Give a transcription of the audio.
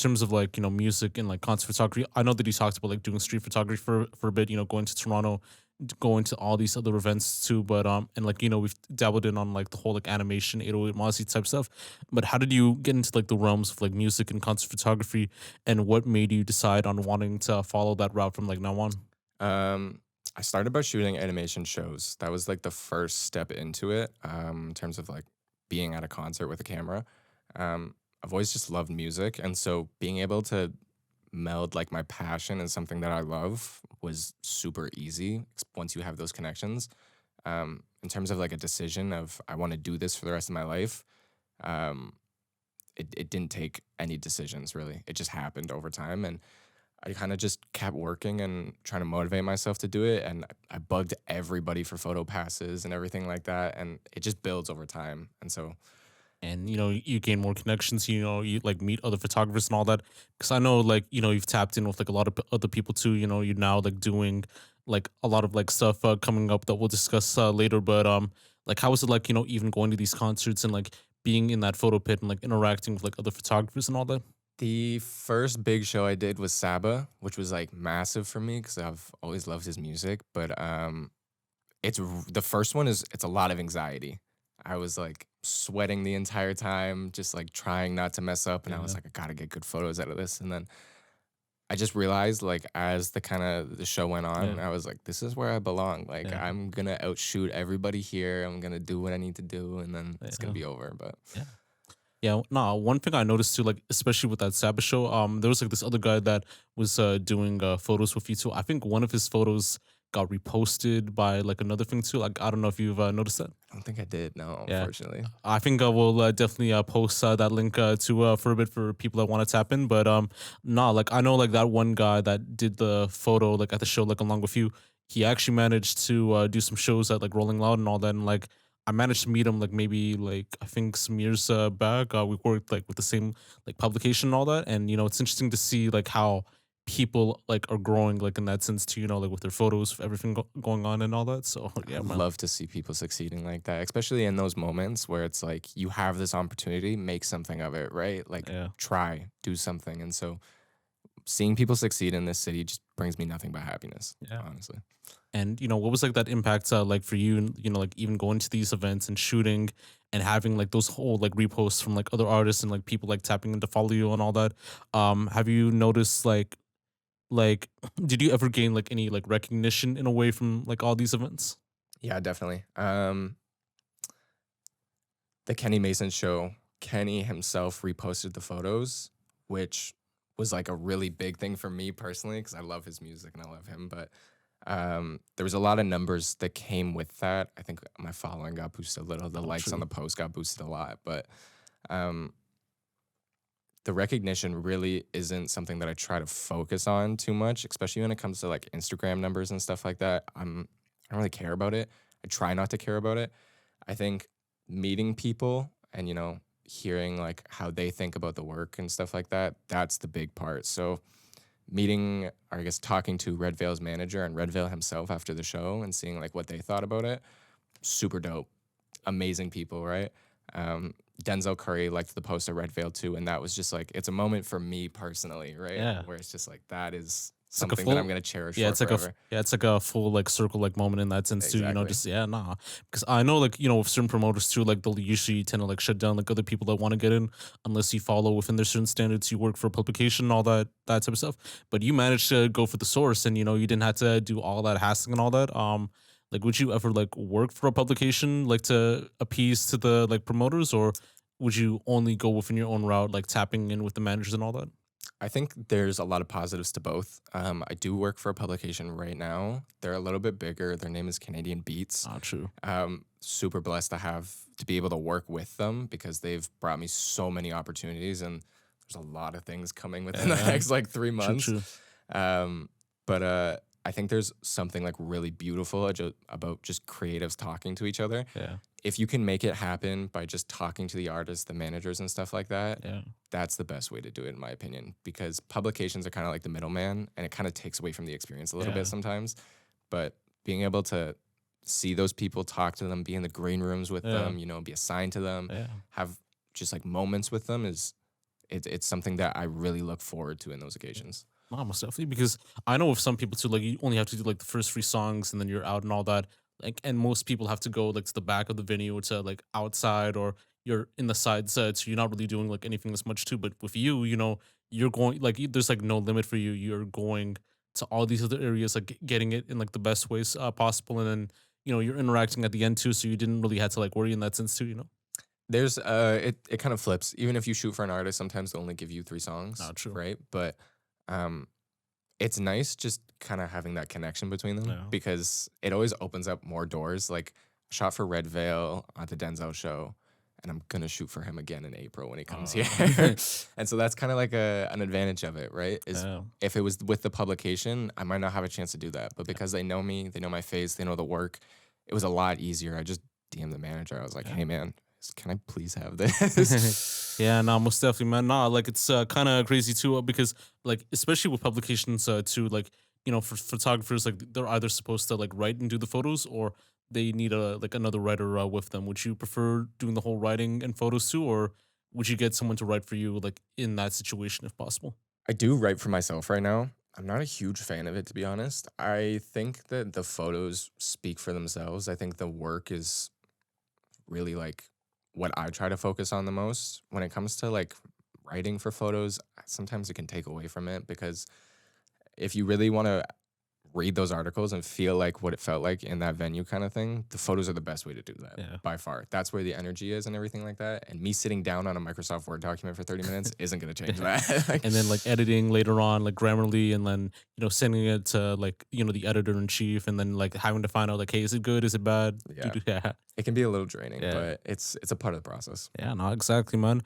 terms of like, music and like concert photography, I know that he talked about like doing street photography for a bit, going to Toronto, going to all these other events too. But and like, we've dabbled in on like the whole like animation 808 Mozzie type stuff. But how did you get into like the realms of like music and concert photography, and what made you decide on wanting to follow that route from like now on? Um, I started by shooting animation shows. That was like the first step into it, in terms of like being at a concert with a camera. I've always just loved music, and so being able to meld like my passion and something that I love was super easy once you have those connections. In terms of like a decision of I want to do this for the rest of my life, um, it didn't take any decisions really. It just happened over time, and I kind of just kept working and trying to motivate myself to do it. And I bugged everybody for photo passes and everything like that. And it just builds over time. And so, And you gain more connections, you like meet other photographers and all that, because I know like you've tapped in with like a lot of other people too. You're now like doing like a lot of like stuff coming up that we'll discuss later. But like how was it like, even going to these concerts and like being in that photo pit and like interacting with like other photographers and all that? the first big show I did was Saba, which was like massive for me because I've always loved his music. But the first one is it's a lot of anxiety. I was like sweating the entire time, just like trying not to mess up. And I was Yeah. like, I gotta get good photos out of this. And then I just realized, like, as the kind of the show went Yeah. on, I was like, this is where I belong. Like, Yeah. I'm gonna outshoot everybody here. I'm gonna do what I need to do, and then it's gonna Yeah. be over. But Yeah. Yeah, no, one thing I noticed too, like especially with that Sabbath show, there was like this other guy that was doing photos with you too. I think one of his photos got reposted by like another thing too. Like I don't know if you've noticed that. I don't think I did. No, Yeah, unfortunately. I think I will definitely post that link to for a bit for people that want to tap in. But nah, like I know like that one guy that did the photo like at the show like along with you. He actually managed to do some shows at like Rolling Loud and all that, and like I managed to meet him like maybe like I think some years back. We worked like with the same like publication and all that, and it's interesting to see like how people like are growing like in that sense too. Like with their photos, everything going on and all that. So I yeah, man. love to see people succeeding like that, especially in those moments where it's like you have this opportunity, make something of it, right? Like, Yeah. try, do something. And so, seeing people succeed in this city just brings me nothing but happiness, Yeah. honestly. And what was like that impact like for you? Like even going to these events and shooting and having like those whole like reposts from like other artists and like people like tapping in to follow you and all that. Have you noticed like did you ever gain like any like recognition in a way from like all these events? Yeah, definitely. The Kenny Mason show, Kenny himself reposted the photos, which was like a really big thing for me personally because I love his music and I love him. But there was a lot of numbers that came with that. I think my following got boosted a little. The Oh, likes on true. the post got boosted a lot. But um, the recognition really isn't something that I try to focus on too much, especially when it comes to like Instagram numbers and stuff like that. I don't really care about it. I try not to care about it. I think meeting people and hearing like how they think about the work and stuff like that, that's the big part. So meeting, or I guess talking to Redveil's manager and Redveil himself after the show and seeing like what they thought about it, super dope. Amazing people, right? Um, Denzel Curry liked the post at Redveil too, and that was just like it's a moment for me personally, right? Yeah. Where it's just like that is It's like a something that I'm full gonna cherish yeah, for it's like a forever. yeah, it's like a full like circle like moment in that sense too, Exactly. just yeah, nah. Because I know like, with certain promoters too, like they'll usually tend to like shut down like other people that want to get in unless you follow within their certain standards, you work for a publication, all that type of stuff. But you managed to go for the source and you didn't have to do all that hassling and all that. Like would you ever like work for a publication like to appease to the like promoters, or would you only go within your own route, like tapping in with the managers and all that? I think there's a lot of positives to both. I do work for a publication right now. They're a little bit bigger. Their name is Canadian Beats. Ah, true. Super blessed to be able to work with them because they've brought me so many opportunities and there's a lot of things coming within the Yeah, next like three true, months. true. Um, but I think there's something like really beautiful about just creatives talking to each other. Yeah, If you can make it happen by just talking to the artists, the managers, and stuff like that, yeah. that's the best way to do it, in my opinion, because publications are kind of like the middleman and it kind of takes away from the experience a little bit Yeah, sometimes. But being able to see those people, talk to them, be in the green rooms with yeah, them, be assigned to them, yeah, have just like moments with them is it's something that I really look forward to in those occasions. No, most definitely. Because I know with some people too, like you only have to do like the first three songs and then you're out and all that. Like, and most people have to go like to the back of the venue to like outside or you're in the side set, so you're not really doing like anything as much too. But with you, you're going like there's like no limit for you. You're going to all these other areas, like getting it in like the best ways possible, and then you're interacting at the end too, so you didn't really have to like worry in that sense too. There's it kind of flips. Even if you shoot for an artist, sometimes they'll only give you 3 songs, Not true. right? But um it's nice just kind of having that connection between them Yeah. because it always opens up more doors. Like I shot for Redveil at the Denzel show, and I'm gonna shoot for him again in April when he comes here. Uh, And so that's kind of like an advantage of it, right? Is yeah. if it was with the publication, I might not have a chance to do that. But because they know me, they know my face, they know the work, it was a lot easier. I just DM'd the manager. I was like, Yeah. hey man, can I please have this? Yeah, no, most definitely, man. Nah, like it's kind of crazy too, because like especially with publications too, like for photographers, like they're either supposed to like write and do the photos, or they need a like another writer with them. Would you prefer doing the whole writing and photos too, or would you get someone to write for you, like in that situation, if possible? I do write for myself right now. I'm not a huge fan of it, to be honest. I think that the photos speak for themselves. I think the work is really like what I try to focus on the most. When it comes to like writing for photos, sometimes it can take away from it because if you really want to read those articles and feel like what it felt like in that venue kind of thing, the photos are the best way to do that Yeah. by far. That's where the energy is and everything like that. And me sitting down on a Microsoft Word document for 30 minutes isn't going to change that. Like, And then like editing later on, like Grammarly, and then sending it to like the editor in chief, and then like having to find out like, hey, is it good? Is it bad? yeah, Yeah, it can be a little draining, yeah, but it's a part of the process. yeah. No, exactly, man.